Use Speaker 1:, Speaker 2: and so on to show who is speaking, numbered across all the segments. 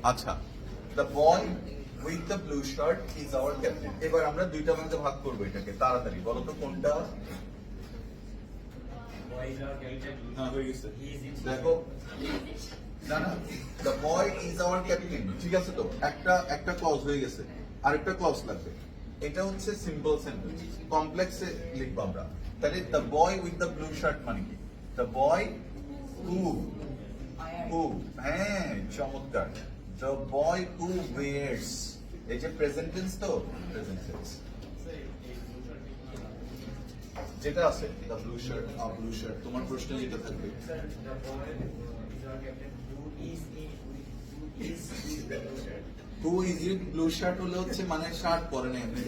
Speaker 1: আচ্ছা, the boy with the blue shirt is our captain. এবার আমরা দুইটা ভাগে ভাগ করবো এটাকে, তাড়াতাড়ি বলো তো কোনটা। হ্যাঁ, হয়ে গেছে। দেখো, না না, the boy is our captain, ঠিক আছে তো, একটা ক্লজ হয়ে গেছে, আরেকটা ক্লজ লাগবে। এটা হচ্ছে সিম্পল সেন্টেন্স, কমপ্লেক্সে লিখবো আমরা। তাহলে the boy with the blue shirt মানে কি? দ্য বয় হু, হ্যাঁ চমৎকার। দ্য বয় হু ওয়েয়ার্স, এই যে প্রেজেন্ট টেন্স তো, প্রেজেন্ট টেন্স যেটা আছে, the blue shirt, blue shirt, তোমার প্রশ্ন যেটা থাকবে who is it blue shirt হলে হচ্ছে মানে শার্ট পরে না এমনি।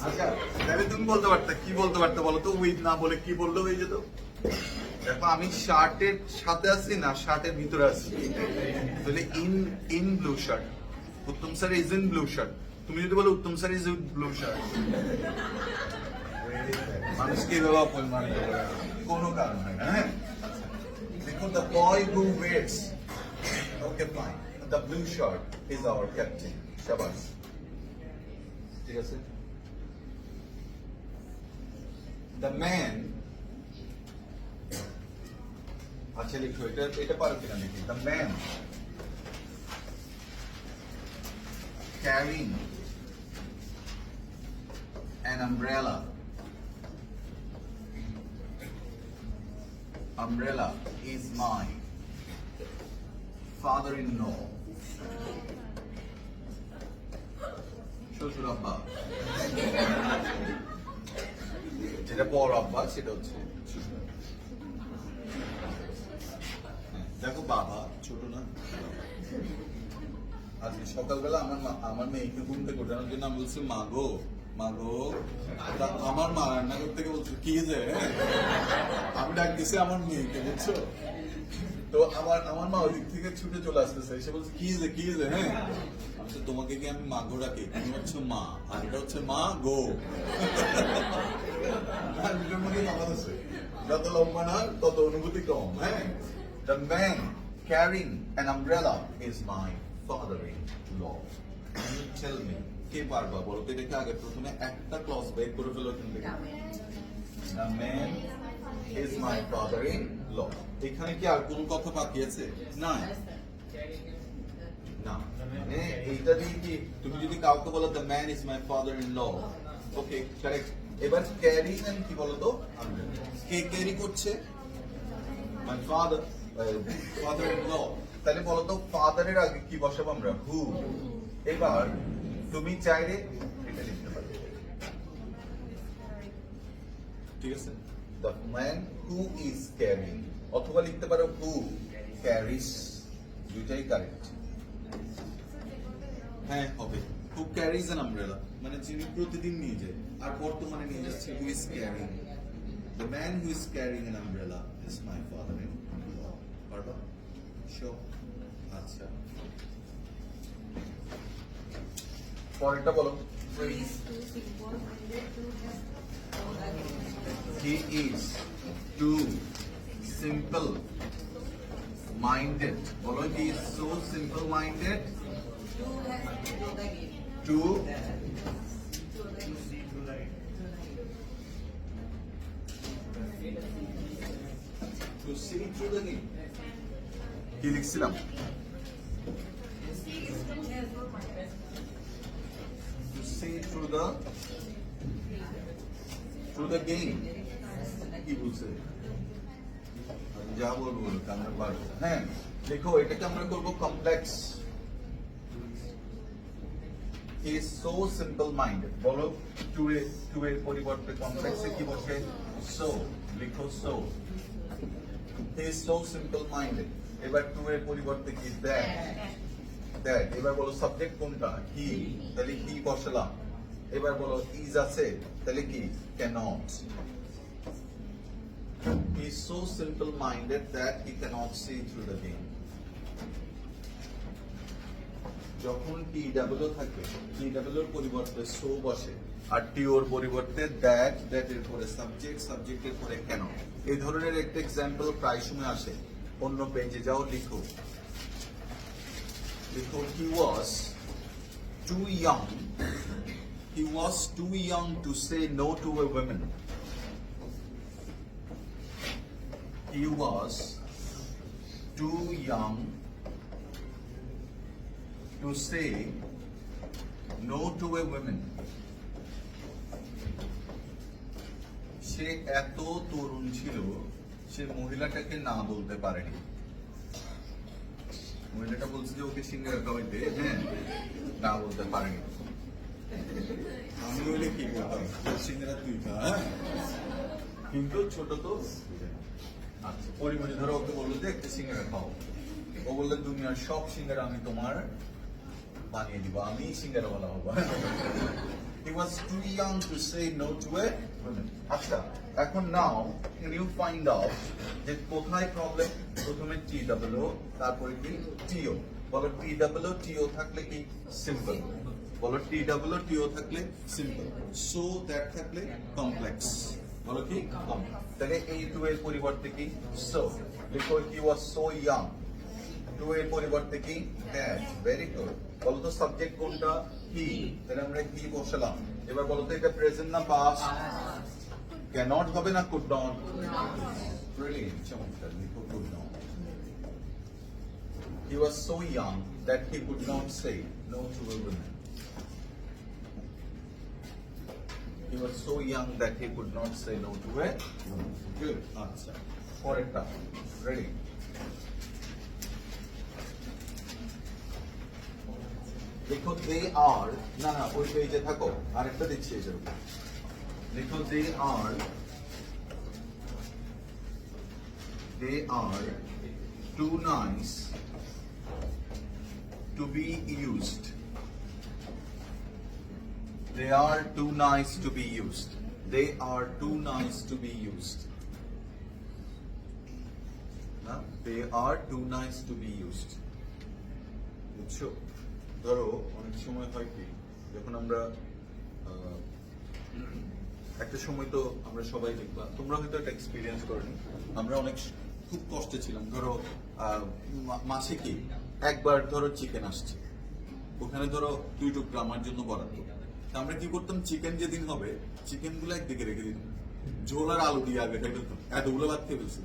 Speaker 1: আচ্ছা, তাহলে তুমি বলতে পারতে, কি বলতে পারতে বলো তো, উইথ না বলে কি বললে হয়ে যেত? দেখো আমি শার্টের সাথে আছি না শার্টের ভিতরে আছি, তাহলে in blue shirt. Uttam sir is in blue shirt, তুমি যদি বলো Uttam sir is with blue shirt, মানুষকে এভাবে অপমান করে কোনো কারণ হয় না। হ্যাঁ, দেখুন the boy who wears, okay fine, the blue shirt is our captain. শাবাশ, ঠিক আছে। দ্য ম্যান, আচ্ছা লিখো, এটা পারো কিনা লিখি। The man carrying an umbrella is my father-in-law. শ্বশুর আব্বা, যেটা বড় আব্বা সেটা হচ্ছে শ্বশুর। দেখো বাবা ছোট না। আজকে সকালবেলা আমার মেয়েকে ঘুম থেকে ওঠানোর জন্য আমি বলছি মাগো, আমার মা রান্নাঘর থেকে বলছে কি যে, আমি ডাক দিছি আমার মেয়েকে, বুঝছো তো, আমার মা ওই দিক থেকে ছুটে চলে আসতেছে, সে বলছে কি যে, হ্যাঁ আমি তো তোমাকে কি আমি মাগো ডাকি, তুমি হচ্ছে মা আর এটা হচ্ছে মা গো। দুটোর মধ্যে তফাৎ আছে, যত লম্বা না তত অনুভূতি কম। হ্যাঁ, the man carrying an umbrella is my father-in-law. Can you tell me, কে পারবা বলো তো এটাকে আগে প্রথমে একটা ক্লজ বের করে ফেলো এখান থেকে। The man is my father-in-law, এখানে কি আর কোনো কথা বাকি আছে? না না, মানে এইটা দিয়ে কি তুমি যদি কাউকে বলো the man is my father-in-law, okay correct. এবার ক্যারি মানে কি বলো তো, কে ক্যারি করছে? my father-in-law, তাহলে বলো তো ফাদারের আগে কি বসাবো আমরা? হু। এবার তুমি চাইলে এটা লিখতে পারো, ঠিক আছে, the man who is carrying, অথবা লিখতে পারো হু ক্যারিস, দুইটাই কারেক্ট। হ্যাঁ হবে, হু ক্যারিজ অ্যান আমব্রেলা, মানে যিনি প্রতিদিন নিয়ে যায় আর বর্তমানে নিয়ে যাচ্ছে, who is carrying, the man who is carrying an umbrella is my father-in-law. পারবা? শিওর? আচ্ছা, পরেরটা বলো। He is too simple minded, বলো he is so simple minded to see through the game. কি লিখছিলাম? To see through the game, কি বলছে? যা বলবো আমরা পারবো। হ্যাঁ, দেখো এটাকে আমরা করবো complex. He is so simple minded, বলো টু এর পরিবর্তে কমপ্লেক্সে কি বসে? So, লিখো so. He is so simple minded, এবার টু এর পরিবর্তে কি? দ্যাট। এবার বলো সাবজেক্ট কোনটা? হি, তাহলে হি বসালাম। এবার বলো ইজ আছে, তাহলে কি? Cannot. He is so simple minded that he cannot see through the game. যখন টি ডাবলও থাকে, টি ডাবলের পরিবর্তে সো বসে, আর টি ওর পরিবর্তে দ্যাট এর পরে সাবজেক্টের পরে ক্যানট। এই ধরনের একটা এক্সাম্পল প্রায় সময় আসে। অন্য পেজে যাও, লিখো লিখো he was too young to say no to a woman. He was too young to say no to a woman. সে এত তরুণ ছিল, সে মহিলাটাকে না বলতে পারেনি। মহিলাটা বলছে যে ওকে সিঙ্গারা খাওয়াইতে, হ্যাঁ, না বলতে পারেনি। আমি বলে কি করতাম, সিঙ্গারা তুই খা, হ্যাঁ? কিন্তু ছোট তো, আচ্ছা পরিমাণে ধরো ওকে বললো যে একটা সিঙ্গারা খাও, ও বললো দুনিয়ার সব সিঙ্গারা আমি তোমার বানিয়ে দিব, আমি সিঙ্গারা বলা হবো। He was too young to say no to a woman. আচ্ছা এখন নাও can you find out যে কোথায় প্রবলেম? প্রথমে TWO, তারপরে কি TO। বলো TWO থাকলে কি সিম্পল, বলো TWO থাকলে সিম্পল, সো দ্যাট থাকলে কমপ্লেক্স, বলো কি তাহলে এই টু এর পরিবর্তে কি সো, লিখো he was so young, to এর পরিবর্তে কি দ্যাট, ভেরি গুড। বলো তো সাবজেক্ট কোনটা? হি, তাহলে আমরা হি বসালাম। এবার বলো তো এটা প্রেজেন্ট না পাস্ট? ক্যানট হবে না কুড নট? ব্রিলিয়েন্ট, চমৎকার, লিখো could not. He was so young that he could not say no to a woman. He was so young that he could not say no to a woman. Good answer. পরেরটা, ready? লিখো they আর, না না ওই পেজে থাকো, আরেকটা দিচ্ছি এটার উপর। লিখো they are too nice to be used. They are too nice to be used. They are too nice to be used. না, they are too nice to be used. বুঝছো? ধরো অনেক সময় হয় কি, যখন আমরা একটা সময় তো আমরা সবাই দেখবা, তোমরা হয়তো একটা এক্সপিরিয়েন্স করেনি, আমরা অনেক খুব কষ্টে ছিলাম। ধরো মাসে কি একবার ধরো চিকেন আসছে, ওখানে ধরো 2 টুকরা আমার জন্য বরাদ্দ। আমরা কি করতাম, চিকেন যেদিন হবে চিকেন গুলো একদিকে রেখে দিতাম, ঝোল আর আলু দিয়ে আগে খাই ফেলতাম, এতগুলো ভাত খেয়ে ফেলছি,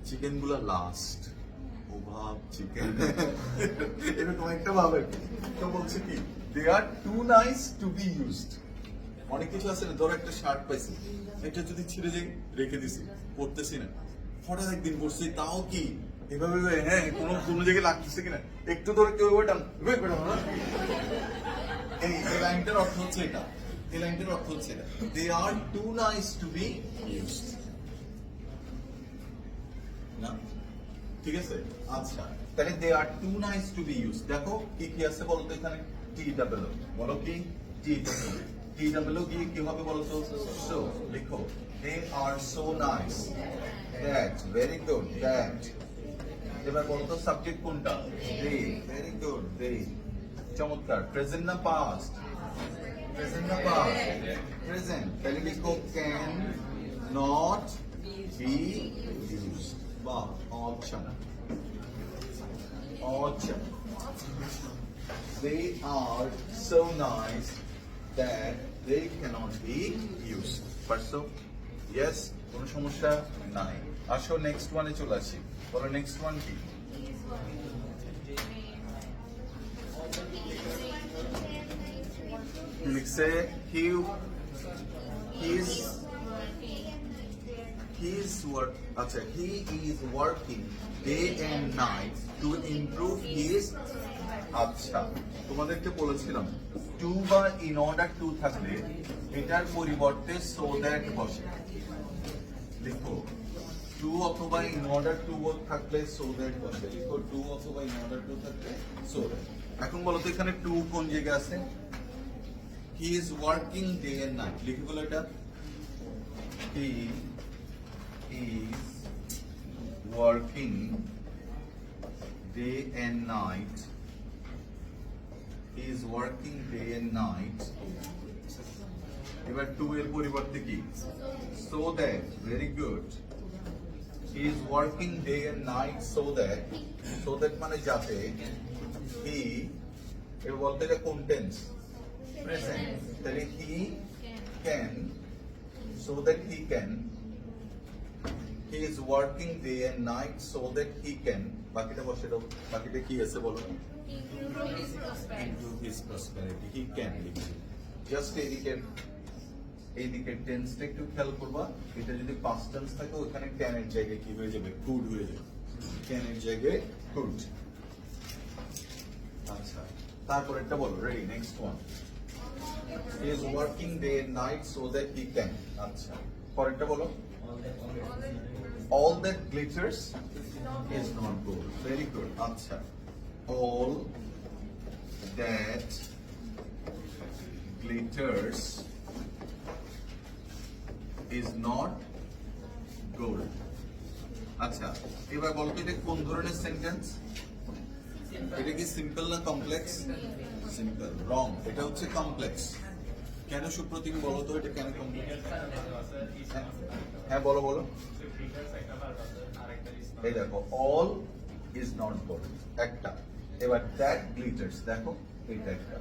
Speaker 1: চিকেন গুলা লাস্ট। ও ভাব চিকেন, এরকম একটা ভাব আর কি। তো বলছে কি they are too nice to be used. অনেক কিছু আছে না, ধরো একটা শার্ট পাইছি, এটা যদি ছিঁড়ে যাই রেখে দিছি, পড়তেছি না, হঠাৎ একদিন পড়ছি, তাও কি এভাবে, হ্যাঁ কোনো জায়গায় লাগতেছে কিনা, একটু ধরে কেউ ওইটা এই লাইনটার অর্থ হচ্ছে এটা, এই লাইনটার অর্থ হচ্ছে এটা, they are too nice to be used. না ঠিক আছে? আচ্ছা তাহলে they are too nice to be used. দেখো কি কি আছে বলতো এখানে, TWO, বলো কি TWO দিয়ে কি হবে বলো তো, সো লিখো they are so nice that, very good that. এবার বলো তো সাবজেক্ট কোনটা? দে, ভেরি গুড দে, চমৎকার। প্রেজেন্ট না পাস্ট? প্রেজেন্ট না পাস্ট? প্রেজেন্ট, তাহলে লিখো ক্যান নট বি ইউজড। বাহ, awesome, awesome. They are so nice that they cannot be used. পারছো? Yes, কোনো সমস্যা নাই। আসো নেক্সট ওয়ানে চলে আসি, বলো নেক্সট ওয়ান কি? লিখছে he is working day and night to improve his। আচ্ছা তোমাদেরকে বলেছিলাম টু বা ইন অর্ডার টু থাকলে এটার পরিবর্তে সো দ্যাট বসে। লিখো টু অথবা ইন অর্ডার টু থাকলে সো দ্যাট বসে। লিখো টু অথবা ইন অর্ডার টু থাকলে সো দ্যাট। এখন বলো তো এখানে টু কোন জায়গায় আছে? He is working day and night, লিখে বলো এটা, he is working day and night. He is working day and night. এবার টু এর পরিবর্তে কি? So that, very good. he is working day and night so that মানে যাতে he এর বলতে এটা কোন টেন্স প্রেজেন্ট তাহলে he can so that he is working day and night so that he can বাকিটা বসে দাও বাকিটা কি আছে বলো into his prosperity he can just এইদিকে টেন্সটা একটু খেয়াল করবা এটা যদি পাস্ট টেন্স থাকে ওখানে ক্যান এর জায়গায় কি হয়ে যাবে কুড হয়ে যাবে ক্যান এর জায়গায় কুড আচ্ছা তারপর একটা বলো ready next one he is working day and night so that he can আচ্ছা পরেরটা বলো all that glitters is not gold very good আচ্ছা all that glitters is not gold আচ্ছা এবার বলতো এটা কোন ধরনের সেন্টেন্স এটা কি সিম্পল না কমপ্লেক্স সিম্পল রং এটা হচ্ছে কমপ্লেক্স কেন সুপ্রতিম বলো তো এটা কেন কমপ্লেক্স হ্যাঁ বলো বলো এই দেখো অল ইজ নট গোল্ড একটা এবার দ্যাট গ্লিটার্স দেখো এটা একটা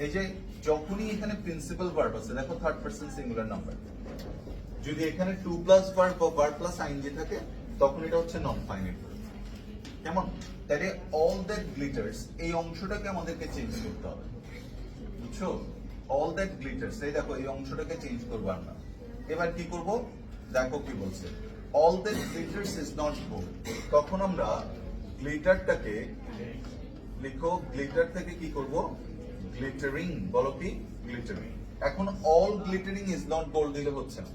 Speaker 1: এই যে যখনই এখানে প্রিন্সিপাল ভার্ব আছে দেখো থার্ড পারসন সিঙ্গুলার নাম্বার যদি এখানে টু প্লাস ভার্ব বা ভার্ব প্লাস আইএনজি থাকে তখন এটা হচ্ছে নন ফাইনাইট কেমন তাহলে অল দ্যাট গ্লিটার্স এই অংশটাকে আমাদেরকে চেঞ্জ করতে হবে বুঝছো অল দ্যাট গ্লিটার্স এই দেখো এই অংশটাকে চেঞ্জ করবো আমরা এবার কি করব দেখো কি বলছে all that glitters is not gold তখন আমরা গ্লিটারটাকে লিখো গ্লিটার থেকে কি করব গ্লিটারিং বলো কি গ্লিটারিং এখন all glittering is not gold দিলে হচ্ছে না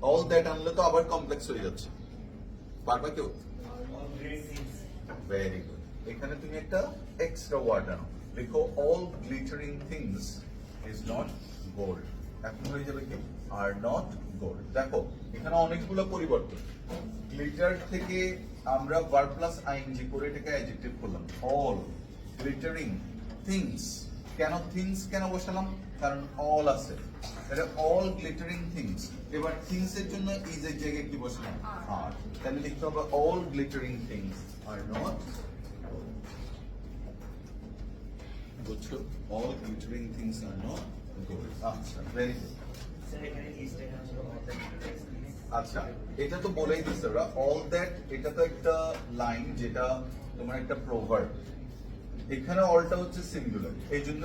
Speaker 1: অল দ্যাট আনলে তো আবার কমপ্লেক্স হয়ে যাচ্ছে পারবা কেউ ভেরি গুড এখানে তুমি একটা এক্সট্রা ওয়ার্ড আনো লিখো all glittering things is not gold এখন হয়ে যাবে কি আর নট গোল্ড দেখো এখানে অনেকগুলো পরিবর্তন গ্লিটার থেকে আমরা ভার্ব প্লাস আইএনজি করে এটাকে অ্যাডজেক্টিভ করলাম অল গ্লিটারিং থিংস কেন থিংস কেন বসালাম কারণ অল আছে তাহলে অল গ্লিটারিং থিংস এবার থিংস এর জন্য ইজ এর জায়গায় কি বসালাম আর তাহলে লিখতে হবে all glittering things are not বুঝছো all glittering things are not gold আচ্ছা ভেরি গুড আচ্ছা এটা তো বলেই দিচ্ছে ওরা অল দ্যাট এটা তো একটা লাইন যেটা তোমার একটা প্রভার্ব এখানে অলটা হচ্ছে সিঙ্গুলার এই জন্য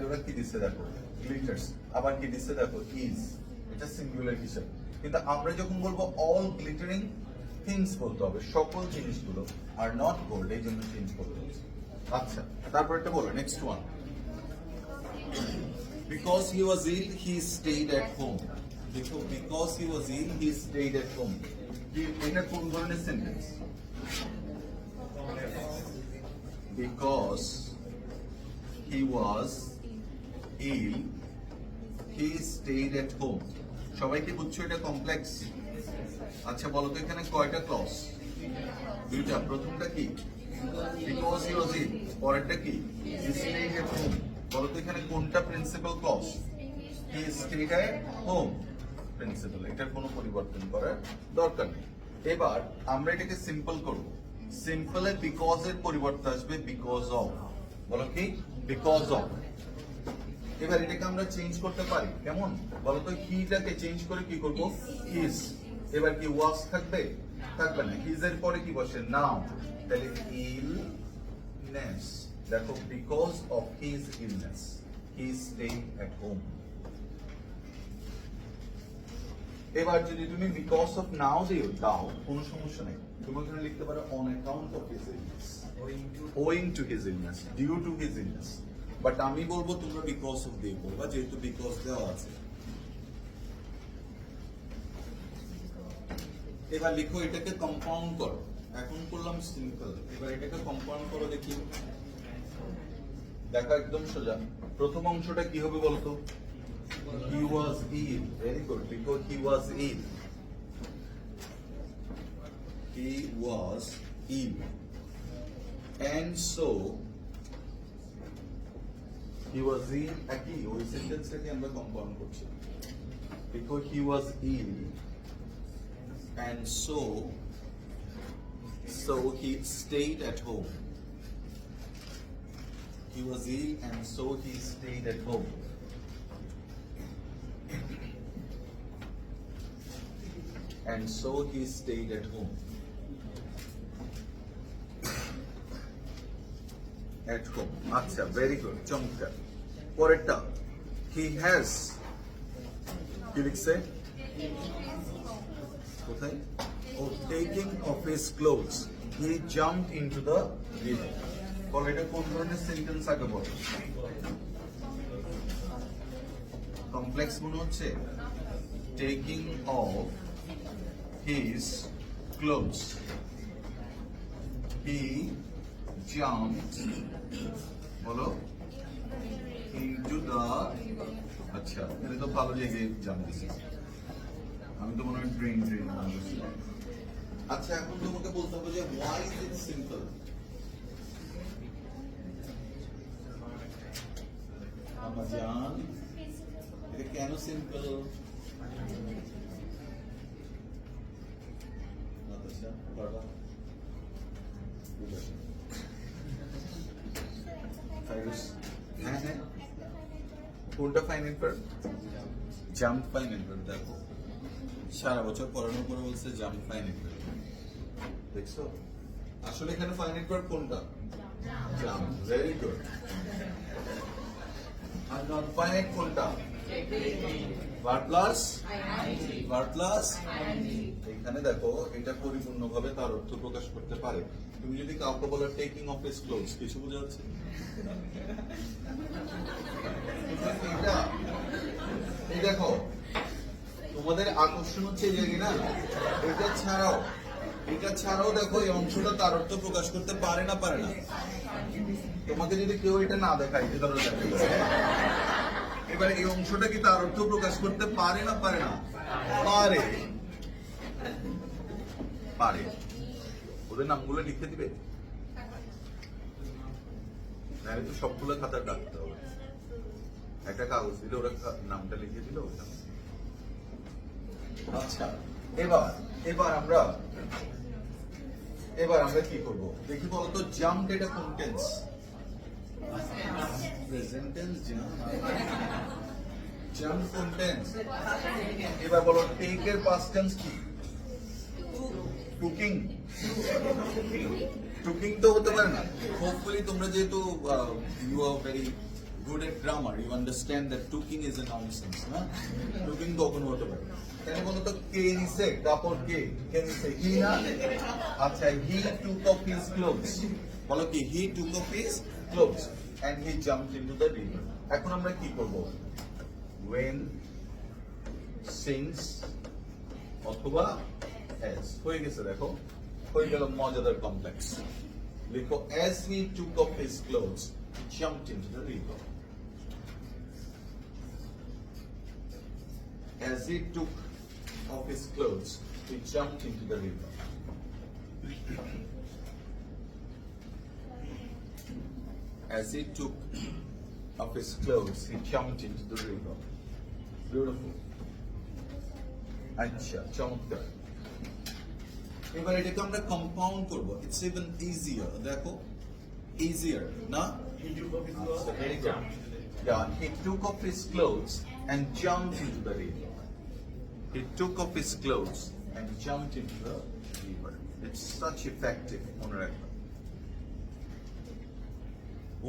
Speaker 1: ওরা কি দিচ্ছে দেখো গ্লিটার্স আবার কি দিচ্ছে দেখো ইজ এটা সিঙ্গুলার হিসাবে কিন্তু আমরা যখন বলবো অল গ্লিটারিং থিংস বলতে হবে সকল জিনিসগুলো আর নট গোল্ড এই জন্য চেঞ্জ করতে হবে আচ্ছা তারপর একটা বলো next one because he was ill he stayed at home দেখো because he was ill he stayed at home এটা কোন ধরনের sentence because he was ill he stayed at home সবাই কি বুঝছো এটা কমপ্লেক্স আচ্ছা বলো তো এখানে কয়টা ক্লজ দুইটা প্রথমটা কি because he was ill পরেরটা কি he stayed at home বলো তো এখানে কোনটা principal clause he stayed at home principal এটার কোনো পরিবর্তন করার দরকার নেই এবার আমরা এটাকে সিম্পল করব সিম্পলে বিকজ এর পরিবর্তন আসবে বিকজ অফ বলো কি বিকজ অফ এবার এটাকে আমরা চেঞ্জ করতে পারি কেমন বলো তো হিটাকে চেঞ্জ করে কি করব হিজ এবার কি ওয়াজ থাকবে থাকবে না হিজ এর পরে কি বসে নাও তাহলে ইলনেস দেখো because of his illness he staying at home এবার যদি তুমি বিকজ অফ নাও দিও দাও কোনো সমস্যা নেই তুমি ওখানে লিখতে পারো on account of his illness owing to his illness due to his illness but আমি বলবো তোমরা বিকজ অফ দিয়ে বলবা যেহেতু বিকজ দেওয়া আছে এবার লিখো এটাকে কম্পাউন্ড করো এখন করলাম সিম্পল এবার এটাকে কম্পাউন্ড করো দেখি দেখা একদম সোজা প্রথম অংশটা কি হবে বলতো he was ill very good because he was ill and so he was ill একই ওই সেন্টেন্সটাকে আমরা কম্পাউন্ড করছি because he was ill, and so he stayed at home. He was ill, and so he stayed at home. And so he stayed at home. At home. আচ্ছা, very good. চমৎকার। পরেরটা, he has কি লিখছে? কোথায়? Oh, taking off his clothes, he jumped into the river. বলো এটা কোন ধরনের সেন্টেন্স আগে বলো? কমপ্লেক্স মনে হচ্ছে? Taking off his clothes, he jumped বলো into the আচ্ছা এটা তো ভালো জায়গায় জাম্প দিছি আমি তো মনে হয় ড্রেন আচ্ছা এখন তোমাকে বলতে হবে যে why is it simple Amazon এটা কেন সিম্পল নাতাশা বাবা হ্যাঁ হ্যাঁ কোনটা final verb jump final verb দেখো সারা বছর পড়ানোর পরে বলছে জাম্প ফাইনাল ভার্ব দেখছো আসলে এখানে ফাইনাল ভার্ব কোনটা জাম্প ভেরি গুড আর নন ফাইনাল কোনটা ভার্ব প্লাস এখানে দেখো এটা পরিপূর্ণভাবে তার অর্থ প্রকাশ করতে পারে তুমি যদি কাউকে বলো টেকিং অফ হিজ ক্লোথস কিছু বোঝা যাচ্ছে এই দেখো তোমাদের আকর্ষণ হচ্ছে যে না এটা ছাড়াও দেখো এই অংশটা তার অর্থ প্রকাশ করতে পারে না তোমাকে যদি কেউ এটা না দেখায় যে ধরো এবার এই অংশটা কি তার অর্থ প্রকাশ করতে পারে না পারে ওদের নামগুলো লিখে দিবে নাহলে তো সবগুলো খাতা রাখতে হবে একটা কাগজ দিলে ওরা নামটা লিখে দিল আচ্ছা এবার আমরা কি করব দেখি বলতো জাম্প এটা কোন টেন্স প্রেজেন্ট টেন্স জাম্প কোন টেন্স এবার বলো টেক এর পাস্ট টেন্স কি টুকিং তো হতে পারে না হোপফুলি তোমরা যেহেতু you are very good at grammar you understand that tooking is a nonsense না টুকিং কখনো হতে পারে কেন বলো তো কে নিছে কাপড় কে নিছে হি না আচ্ছা he took off his clothes বলো কি he took off his clothes and he jumped into the river এখন আমরা কি করব when since অথবা as হয়ে গেছে দেখো হয়ে গেল মজাদার কমপ্লেক্স লিখো as he took off his clothes he jumped into the river as he took off his clothes he jumped into the river as he took off his clothes he jumped into the river beautiful আচ্ছা চমৎকার এবার এটাকে আমরা compound করব it's even easier দেখো easier না he took off his clothes and jumped into the river he took off his clothes and jumped into the river it's such effective মনে রাখবে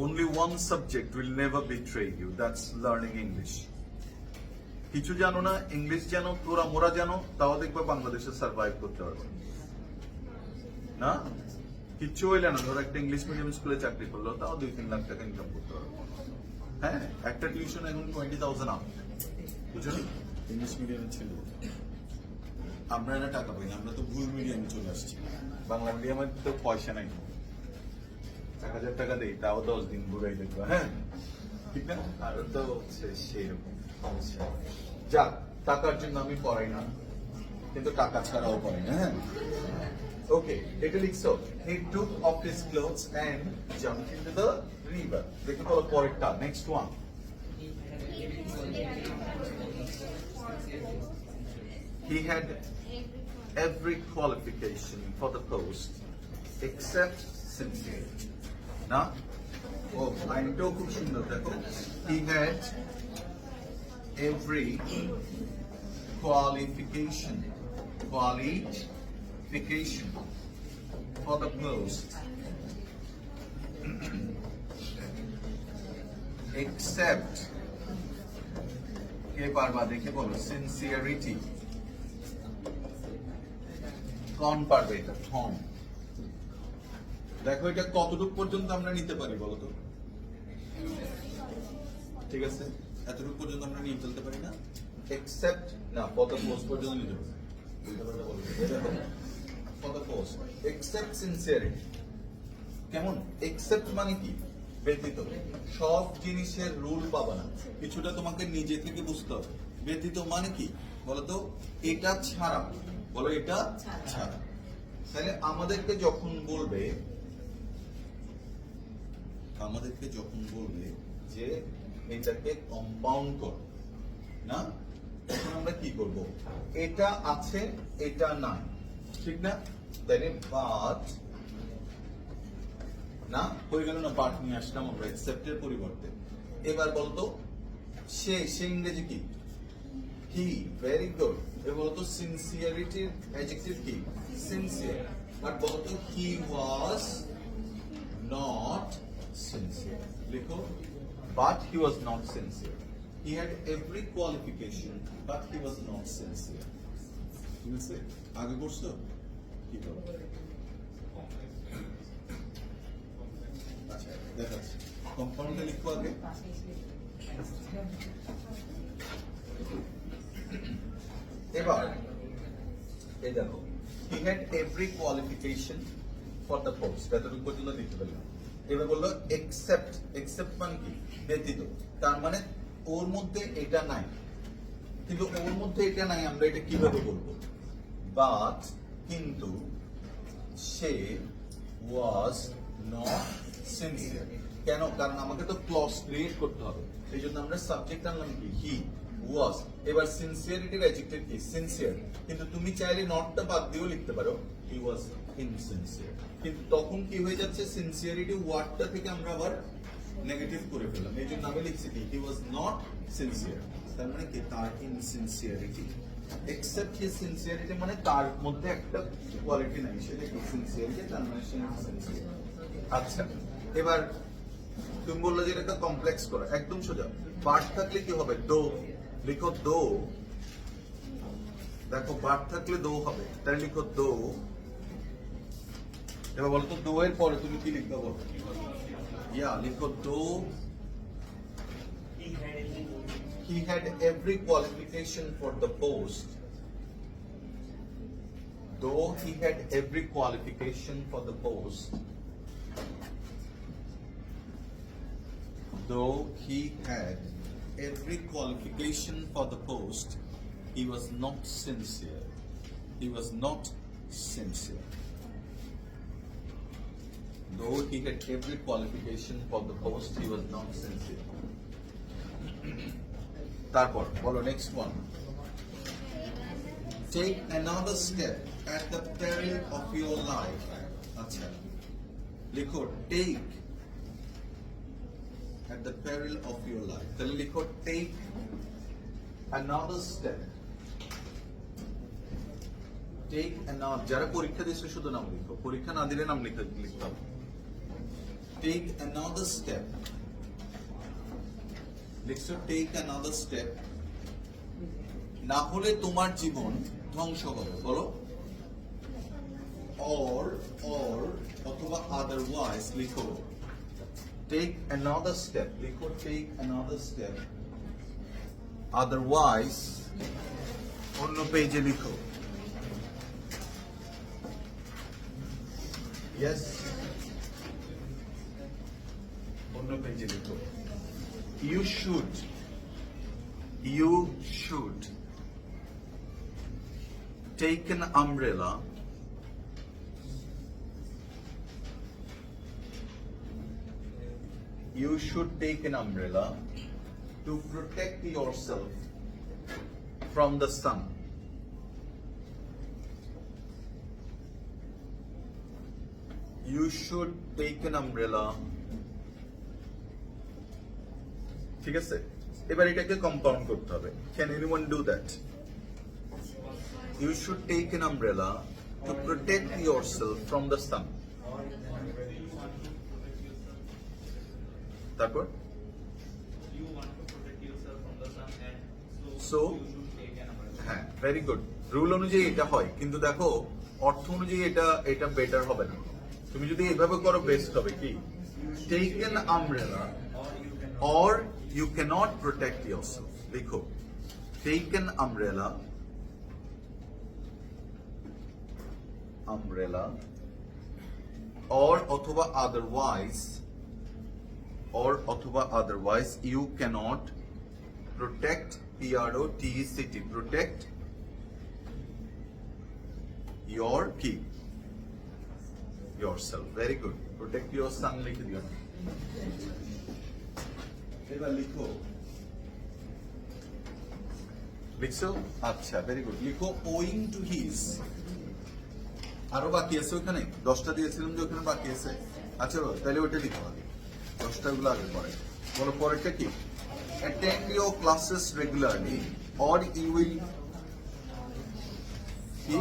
Speaker 1: only one subject will never betray you that's learning English কিছু জানো না English জানো তোরা মোরা জানো তাও দেখবে বাংলাদেশে সার্ভাইভ করতে পারবে না কিচ্ছু হইলে না ধরো একটা ইংলিশ মিডিয়াম স্কুলে চাকরি করলো তাও 2-3 লাখ টাকা ইনকাম করতে পারবে হ্যাঁ একটা টিউশন এখন 20,000 আপ বুঝলি ইংলিশ মিডিয়ামে ছিল আমরা না টাকা পাই না আমরা তো ভুল মিডিয়ামে চলে আসছি বাংলা মিডিয়ামে তো পয়সা নাই 1,000 টাকা দেই তাও 10 দিন ঘুরাই দেখবো হ্যাঁ ঠিক না আর তো হচ্ছে সেরকম যাক টাকার জন্য আমি পড়াই না কিন্তু টাকা ছাড়াও পড়াই না হ্যাঁ ওকে এটা লিখছো he took off his clothes and jumped into the river দেখো বলো পরেরটা next one He had every qualification for the post except sincere. না? ও লাইনটাও খুব সুন্দর দেখো। He had every qualification for the post except কে পারবা দেখে বলো sincerity কোন পারবে এটা থম দেখো এটা কতটুকু পর্যন্ত আমরা নিতে পারি বলো তো ঠিক আছে এতটুকু পর্যন্ত আমরা নিয়ে চলতে পারি না except না for the post পর্যন্ত নিতে পারি for the post except sincerity কেমন except মানে কি ব্যতীত সব জিনিসের রুল পাবা না কিছুটা তোমাকে নিজে থেকে বুঝতে হবে ব্যতীত মানে কি বলতো এটা ছাড়া বলো এটা ছাড়া তাহলে আমাদেরকে যখন বলবে যে এটাকে কম্পাউন্ড করো না তখন আমরা কি করব এটা আছে এটা নাই ঠিক না তাহলে বাট না হয়ে গেল না বাট নিয়ে আসলাম আমরা এক্সেপ্টের পরিবর্তে এবার বলতো সে ইংরেজি কি হি ভেরি গুড এবার বলতো সিনসিয়ারিটির অ্যাডজেক্টিভ কি সিনসিয়ার বাট বলতো হি ওয়াজ নট সিনসিয়ার লিখো but he was not sincere he had every qualification but he was not sincere ঠিক আছে আগে করছো কি করো আচ্ছা দেখাচ্ছি কম্পাউন্ডে লিখো আগে এবার এই দেখো he had every qualification for the post এতটুকু পর্যন্ত লিখতে পারলাম এবার বললো except মানে কি ব্যতীত তার মানে ওর মধ্যে এটা নাই কিন্তু ওর মধ্যে এটা নাই আমরা এটা কিভাবে বলবো বাট কিন্তু সে ওয়াজ নট সিনসিয়ার কেন কারণ আমাকে তো ক্লজ ক্রিয়েট করতে হবে এই জন্য আমরা সাবজেক্ট আনলাম কি হি ওয়াজ এবার সিনসিয়ারিটির অ্যাডজেক্টিভ কি সিনসিয়ার কিন্তু তুমি চাইলে নটটা বাদ দিয়েও লিখতে পারো হি ওয়াজ ইনসিনসিয়ার কিন্তু তখন কি হয়ে যাচ্ছে সিনসিয়ারিটি ওয়ার্ডটা থেকে আমরা আবার নেগেটিভ করে ফেললাম এই জন্য আমি লিখছি কি হি ওয়াজ নট সিনসিয়ার তার মানে কি তার ইনসিনসিয়ারিটি এক্সেপ্ট হিজ সিনসিয়ারিটি মানে তার মধ্যে একটা কোয়ালিটি নাই সেটা কি সিনসিয়ারিটি তার মানে সে ইনসিনসিয়ার আচ্ছা এবার তুমি বললে যে এটা কমপ্লেক্স করা একদম সোজা বাট থাকলে কি হবে দো লিখো দো দেখো বাট থাকলে দো হবে তাহলে লিখো দো এবার বলো তো দো এর পরে তুমি কি লিখবে বলো ইয়া লিখো দো he had every qualification for the post though he had every qualification for the post though he had every qualification for the post he was not sincere he was not sincere though he had every qualification for the post he was not sincere তারপর বলো next one take another step at the peril of your life আচ্ছা লিখো take at the peril of your life তাহলে লিখো take another step take another যারা পরীক্ষা দিচ্ছে শুধু নাম লিখো পরীক্ষা না দিলে নাম লিখতে হবে take another step লিখছো take another step না হলে তোমার জীবন ধ্বংস হবে বলো or অথবা otherwise লিখো take another step লিখো take another step otherwise অন্য পেজে লিখো yes অন্য পেজে লিখো you should take an umbrella you should take an umbrella to protect yourself from the sun. You should take an umbrella. ঠিক আছে, এবার এটাকে কম্পাউন্ড করতে হবে। Can anyone do that? You should take an umbrella to protect yourself from the sun. তারপর
Speaker 2: You want to protect yourself from the sun, and
Speaker 1: So?
Speaker 2: you should take an umbrella.
Speaker 1: হ্যাঁ, very good. Rule অনুযায়ী এটা হয়, কিন্তু দেখো অর্থ অনুযায়ী এটা বেটার হবে না। তুমি যদি এইভাবে করো বেস্ট হবে কি, take an umbrella
Speaker 2: Or
Speaker 1: or
Speaker 2: you cannot
Speaker 1: you cannot protect yourself. লিখো, টেক এন আমব্রেলা or অথবা otherwise you cannot protect, P-R-O-T-E-C-T, protect your key yourself. Very good. Protect your son লিখে দিও। এবার লিখো, লিখছো? আচ্ছা, ভেরি গুড। লিখো owing to his, আরো বাকি আছে ওখানে, 10টা দিয়েছিলাম যে ওখানে বাকি আছে। আচ্ছা তাহলে ওটা লিখো আগে, 10টা গুলো আগে পরে বলো। পরেরটা কি? Attend your classes regularly or you will কি?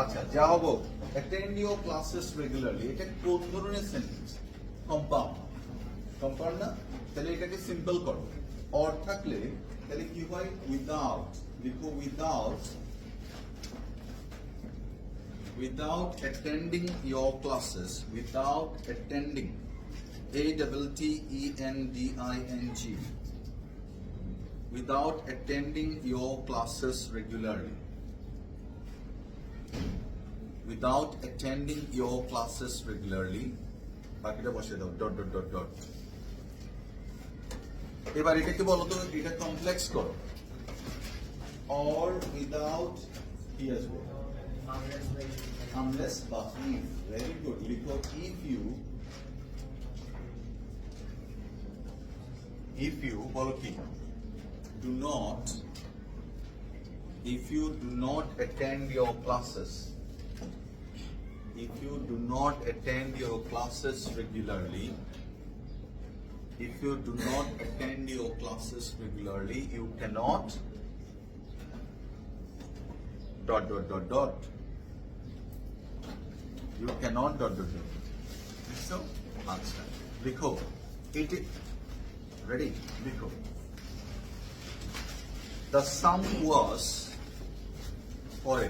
Speaker 1: আচ্ছা, যা হবো attend your classes regularly, এটা কোন ধরনের সেন্টেন্স? কম্পাউন্ড না? তাহলে এটাকে সিম্পল করো। or থাকলে তাহলে কি হয়? উইদাউট, লিখো without attending your classes, without attending, A-T-T-E-N-D-I-N-G, without attending your classes regularly, without attending your classes regularly, বাকিটা বসে দাও, ডট ডট ডট ডট। এবার এটাকে বলো তো, এটা কমপ্লেক্স করো। or without কি আসবে? Unless but if. Very good. লিখো if you বলো কি? If you do not attend your classes, if you do not attend your classes regularly, if you do not attend your classes regularly, you cannot dot dot dot dot. You cannot dot dot dot. So, answer. লিখো, ready? লিখো. The sum was, পরে,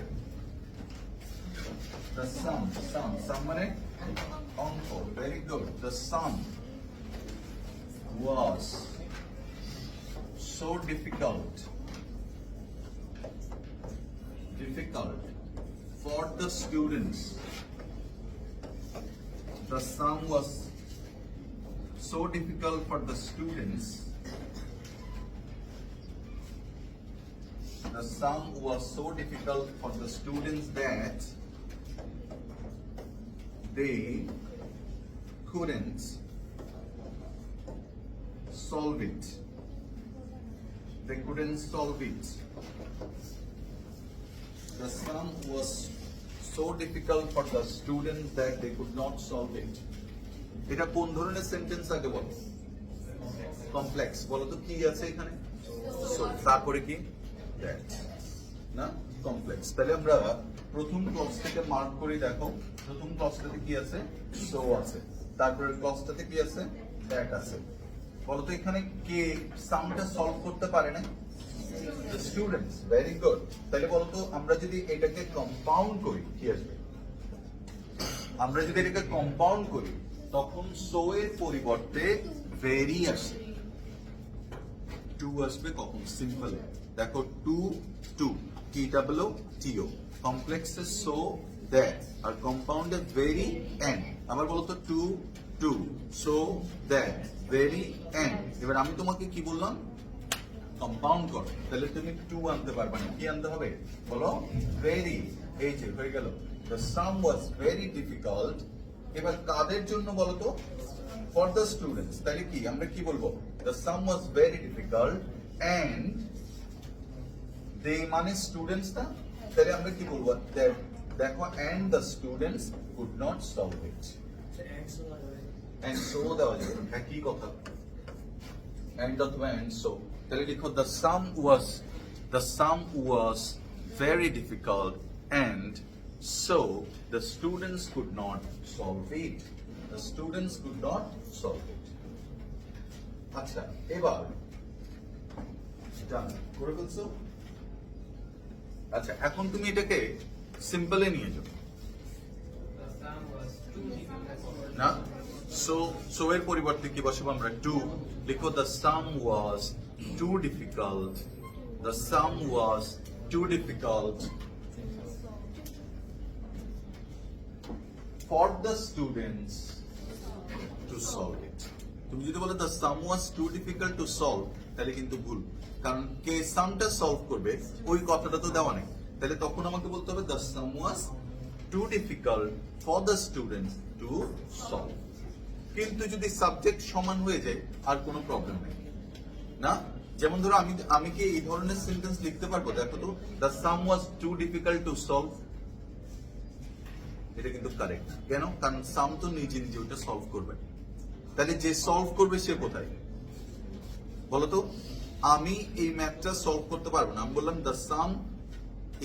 Speaker 1: the sum মানে অঙ্ক, very good. The sum was so difficult for the students. The sum was so difficult for the students. The sum was so difficult for the students that they couldn't solve it. They couldn't solve it. The sum was so difficult for the students that they could not solve it. এটা কোন ধরনের sentence আগে বলো? Complex. বলো তো কি আছে এখানে? সো, তারপরে কি? দ্যাট না, কমপ্লেক্স। তাহলে আমরা প্রথম ক্লজ থেকে মার্ক করি। দেখো প্রথম ক্লজটাতে কি আছে? সো আছে। তারপরে ক্লজটাতে কি আছে? দ্যাট আছে। বলো তো এখানে কে সামটা সলভ করতে পারে না? The students. Very good. তাহলে বলতো আমরা যদি এটাকে কম্পাউন্ড করি কি আসবে? আমরা যদি এটাকে কম্পাউন্ড করি তখন সো এর পরিবর্তে ভেরি আসে, টু আসবে। কখন? সিম্পল। দেখো টু কি ডাবলও টিও, কমপ্লেক্সে সো দ্যাট, আর কম্পাউন্ডে ভেরি এন্ড। আবার বলতো too so that very and. এবার আমি তোমাকে কি বললাম? কম্পাউন্ড করো। তাহলে তুমি টু আনতে পারবে না, কি আনতে হবে? বলো ভেরি। এই যে হয়ে গেল, the sum was very difficult। এবার কাদের জন্য বলো তো? For the students. তাহলে কি আমরা কি বলবো? the sum was very difficult and দে মানে স্টুডেন্টস না, তাহলে আমরা কি বলবো? দেখো and the students could not solve it. And so দেওয়া যাবে, একই কথা। and অথবা and so, তাহলে লিখো the sum was very difficult and so the students could not solve it. The students could not solve it. আচ্ছা, এবার done করে ফেলছো? আচ্ছা, এখন তুমি এটাকে সিম্পলে নিয়ে যাও না, so এর পরিবর্তে কি বসাবো আমরা? টু লিখো the sum was too difficult. The sum was too difficult for the students to solve it. তুমি যদি বলো the sum was too difficult to solve, তাহলে কিন্তু ভুল, কারণ কে সামটা সলভ করবে ওই কথাটা তো দেওয়া নেই। তাহলে তখন আমাকে বলতে হবে the sum was too difficult for the students to solve. কিন্তু যদি সাবজেক্ট সমান হয়ে যায় আর কোনো প্রবলেম নেই না। যেমন ধরো আমি কি এই ধরনের সেন্টেন্স লিখতে পারবো? দেখো তো, the sum was too difficult to solve, এটা কিন্তু কারেক্ট। কেন? কারণ সাম তো নিজে নিজে ওটা সলভ করবে। তাহলে যে সলভ করবে সে কোথায় বলো তো? আমি এই ম্যাথটা সলভ করতে পারবো না, আমি বললাম the sum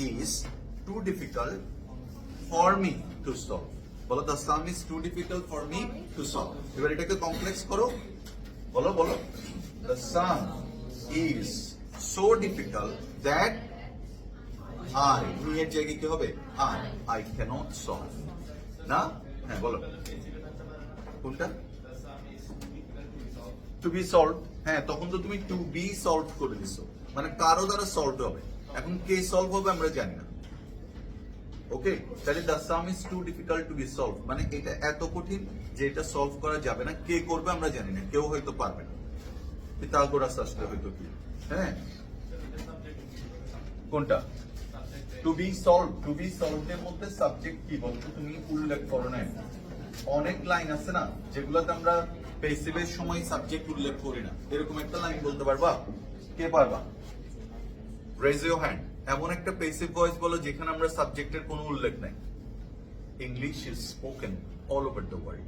Speaker 1: is too difficult for me to solve. বলো the sum is too difficult for me to solve. এবার এটাকে কমপ্লেক্স করো, বলো বলো the sum is so difficult that I এর জায়গায় কি হবে? I cannot solve. না, হ্যাঁ বলো কোনটা? To be solve. হ্যাঁ, তখন তো তুমি টু বি সলভ করে দিছো, মানে কারো দ্বারা সলভ হবে। এখন কে সলভ হবে আমরা জানি না। ওকে, তাহলে the sum is too difficult to be solved, মানে এটা এত কঠিন যে এটা সলভ করা যাবে না। কে করবে আমরা জানি না, কেউ হয়তো পারবে না। পিথাগোরাস আসলে হয়তো কি, হ্যাঁ কোনটা? To be solve. To be solve এর মধ্যে সাবজেক্ট কি বলতো তুমি উল্লেখ করো না। অনেক লাইন আছে না যেগুলোতে আমরা প্যাসিভের সময় সাবজেক্ট উল্লেখ করি না, এরকম একটা লাইন বলতে পারবা? কে পারবা? Raise your hand. এমন একটা প্যাসিভ ভয়েস বলো যেখানে আমরা সাবজেক্টের কোনো উল্লেখ নাই। English is spoken all over the world.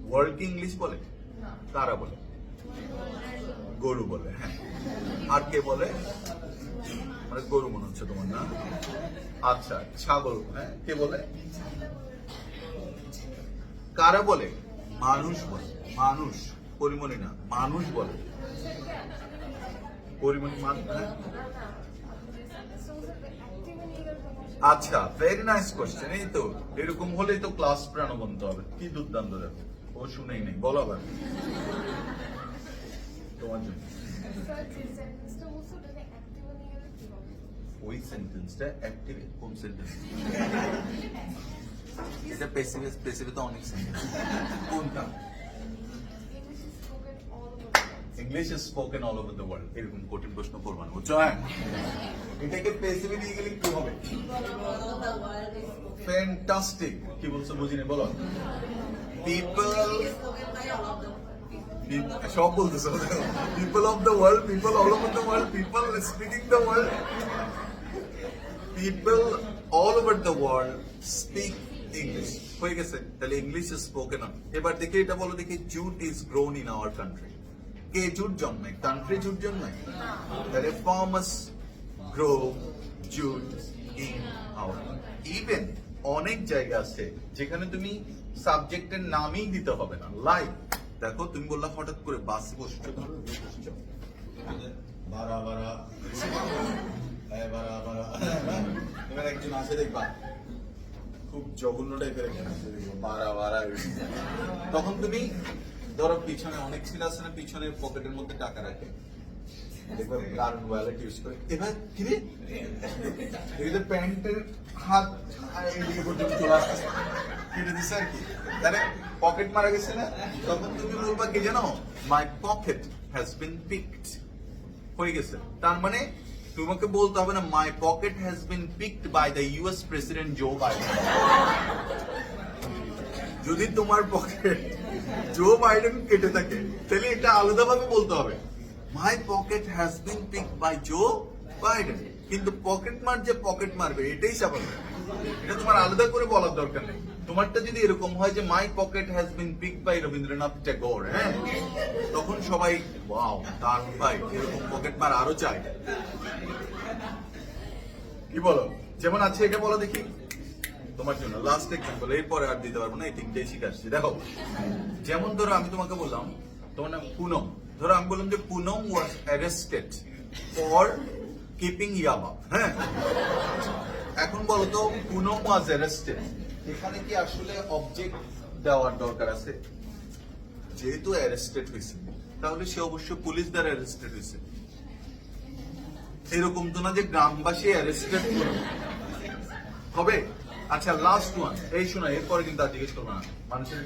Speaker 1: World কি ইংলিশ বলে? কারা বলে? গরু বলে। হ্যাঁ, আর কে বলে? মানে গরু মনে হচ্ছে তোমার না? আচ্ছা, ছাগল। হ্যাঁ, কে বলে? কারা বলে? মানুষ বলে। মানুষ, পরিমণি না, মানুষ বলে। পরিমণি মানুষ। আচ্ছা, ভেরি নাইস কোশ্চেন। এই তো এরকম হলেই তো ক্লাস প্রাণবন্ত হবে। কি দুর্দান্ত, দেখো ও শুনেই নেই। বলো আবার তোমার জন্য ওই সেন্টেন্সটা অ্যাক্টিভ। কোন সেন্টেন্স? এটা প্যাসিভে তো অনেক সেন্টেন্স। কোনটা? English is spoken all over the world. এরকম কঠিন প্রশ্ন করবা না, বুঝছো? হ্যাঁ, এটাকে প্যাসিভে নিয়ে গেলে কি হবে? ফ্যান্টাস্টিক। কি বলছো বুঝিনি, বলো। পিপল, সব বলতেছো। People of the world, people all over the world, people speaking the world, people all over the world speak English. হয়ে গেছে, তাহলে ইংলিশ ইজ স্পোকেন। এবার দেখি এটা বলো দেখি, jute is grown in our country. K jute জন্মায়? Country jute জন্মায়। তাহলে farmers grow jute in our. Even অনেক জায়গা আছে যেখানে তুমি সাবজেক্টের নামই দিতে হবে না। লাইক দেখো, তুমি বললা হঠাৎ করে বাসে বসছো, বারা বারা বারা বারা, এবার একজন আছে দেখবা খুব জঘন্য টাইপের একজন আছে, বারা বারা। তখন তুমি ধরো পিছনে অনেক ছিল আছে না, পিছনের পকেটের মধ্যে টাকা রাখে, দেখবে কারণ ওয়ালেট ইউজ করে। এবার কি রে, এদের প্যান্টের হাত এদিকে পর্যন্ত চলে আসছে, কেটে দিছে আর কি, তাহলে পকেট মারা গেছে না। তখন তুমি বলবা কি জানো, my pocket has been picked. হয়ে গেছে, তার মানে তোমাকে বলতে হবে না my pocket has been picked by the US president Joe Biden. যদি তোমার পকেট জো বাইডেন কেটে থাকে তাহলে এটা আলাদাভাবে বলতে হবে, my pocket has been picked by Joe Biden. কিন্তু পকেট মার যে পকেট মারবে এটাই স্বাভাবিক। এটা তোমার আলাদা করে বলার দরকার নেই। তোমারটা যদি এরকম হয় যে my pocket has been pick by Rabindranath Tagore, হ্যাঁ, তখন সবাই ওয়াও দারুণ ভাই, এরকম পকেট মার আরো চাই। কি বলো? যেমন আছে এটা বলো দেখি তোমার জন্য লাস্ট এক্সাম্পল, এরপরে আর দিতে পারবো না, এই তিনটেই শিখাচ্ছি। দেখো, যেমন ধরো আমি তোমাকে বললাম তোমার নাম পুনম, ধরো আমি বললাম যে Poonam was arrested for keeping yaba, হ্যাঁ। এখন বলো তো পুনম ওয়াজ অ্যারেস্টেড, এখানে কি আসলে অবজেক্ট দেওয়ার দরকার আছে? যেহেতু অ্যারেস্টেড হয়েছে তাহলে সে অবশ্যই পুলিশ দ্বারা অ্যারেস্টেড হয়েছে। এরকম তো না যে গ্রামবাসী অ্যারেস্টেড হবে। আচ্ছা লাস্ট ওয়ান, এই শোনা, এরপরে কিন্তু আর জিজ্ঞেস করবো না, মানুষের